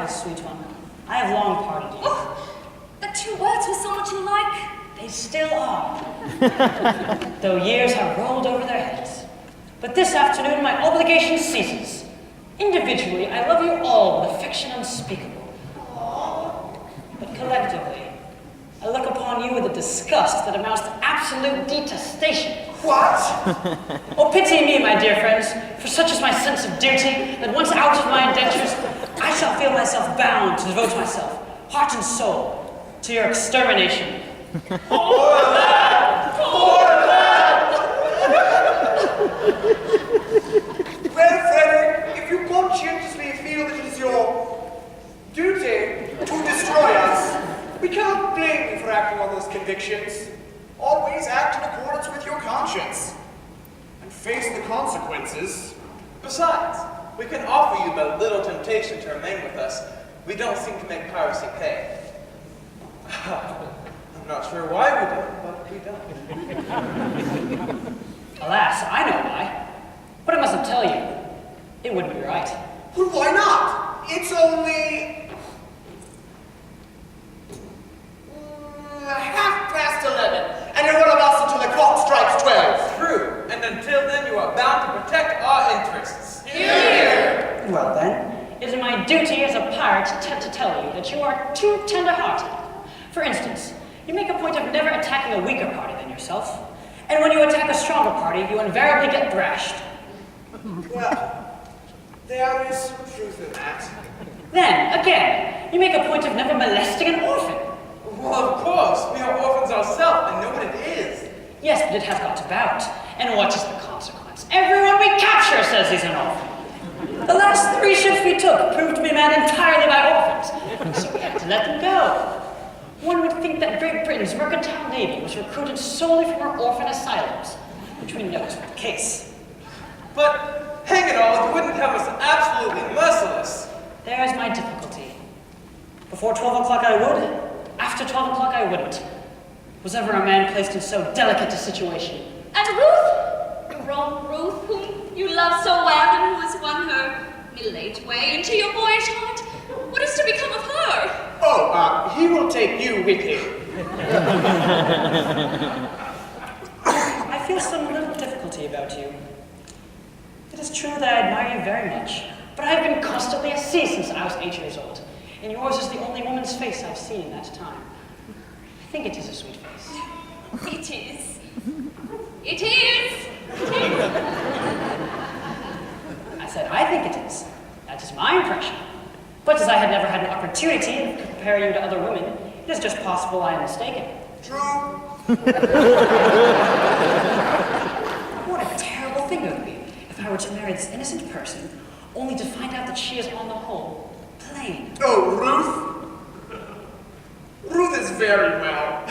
my sweet one. I have long pardoned you. Oh, the two words were so much alike. They still are. Though years have rolled over their heads. But this afternoon, my obligation ceases. Individually, I love you all with affection unspeakable. But collectively, I look upon you with a disgust that amounts to absolute detestation. What? Oh, pity me, my dear friends, for such is my sense of duty, that once out of my indentures, I shall feel myself bound to devote myself, heart and soul, to your extermination. Poor lad! Poor lad! Well, Frederick, if you conscientiously feel that it is your duty to destroy us, we cannot blame you for acting on those convictions. Always act in accordance with your conscience and face the consequences. Besides, we can offer you but little temptation to remain with us. We don't seem to make piracy pay. I'm not sure why we don't, but we don't. Alas, I know why. But I mustn't tell you. It wouldn't be right. Well, why not? It's only 11:30, and you're one of us until the clock strikes 12. True, and until then you are bound to protect our interests. Here! Well then, it is my duty as a pirate to tell you that you are too tender-hearted. For instance, you make a point of never attacking a weaker party than yourself, and when you attack a stronger party, you invariably get thrashed. Well, there is some truth in that. Then, again, you make a point of never molesting an orphan. Well, of course, we are orphans ourselves and know what it is. Yes, but it has got about. And what is the consequence? Everyone we capture says he's an orphan. The last 3 ships we took proved to be manned entirely by orphans, so we had to let them go. One would think that Great Britain's mercantile navy was recruited solely from our orphan asylums, which we know is not the case. But, hang it all, you wouldn't have us absolutely merciless. There is my difficulty. Before 12 o'clock I would, after 12 o'clock I wouldn't. Was ever a man placed in so delicate a situation? And Ruth? Your own Ruth, whom you love so well and who has won her middle-aged way into your boyish heart? What is to become of her? Oh, he will take you with him. I feel some little difficulty about you. It is true that I admire you very much, but I have been constantly at sea since I was 8 years old, and yours is the only woman's face I've seen in that time. I think it is a sweet face. It is. It is. I said, I think it is. That is my impression. But as I have never had an opportunity to compare you to other women, it is just possible I am mistaken. True. What a terrible thing it would be if I were to marry this innocent person, only to find out that she is on the whole plain. Oh, Ruth? Ruth is very well.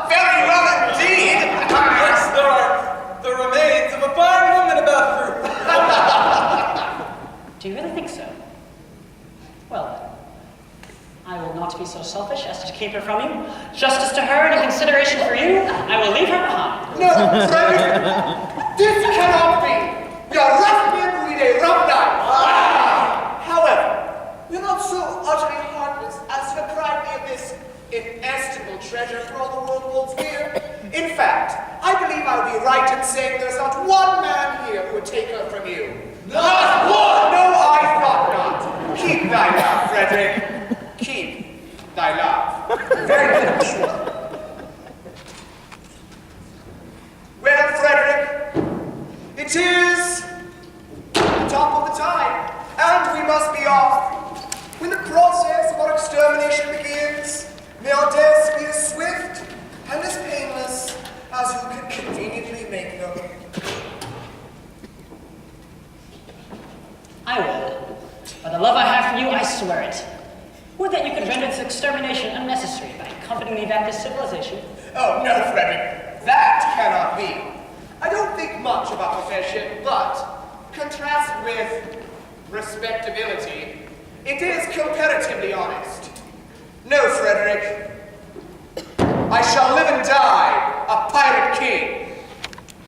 Very well indeed! Yes, there are the remains of a fine woman about Ruth. Do you really think so? Well then, I will not be so selfish as to keep her from you. Justice to her and in consideration for you, I will leave her behind. No, Frederick! This cannot be! Your rough men will lead a rough life. However, you're not so utterly heartless as to deprive me of this inestimable treasure for all the world holds dear. In fact, I believe I would be right in saying there's not one man here who would take her from you. Not one! No, I thought not. Keep thy love, Frederick. Keep thy love. Very good, sure. Well, Frederick, it is the top of the tide, and we must be off. When the process of our extermination begins, may our deaths be as swift and as painless as you can conveniently make them. I will. By the love I have for you, I swear it. Would that you could render this extermination unnecessary by accompanying me back to civilization. Oh, no, Frederick. That cannot be. I don't think much about profession, but contrasted with respectability, it is comparatively honest. No, Frederick. I shall live and die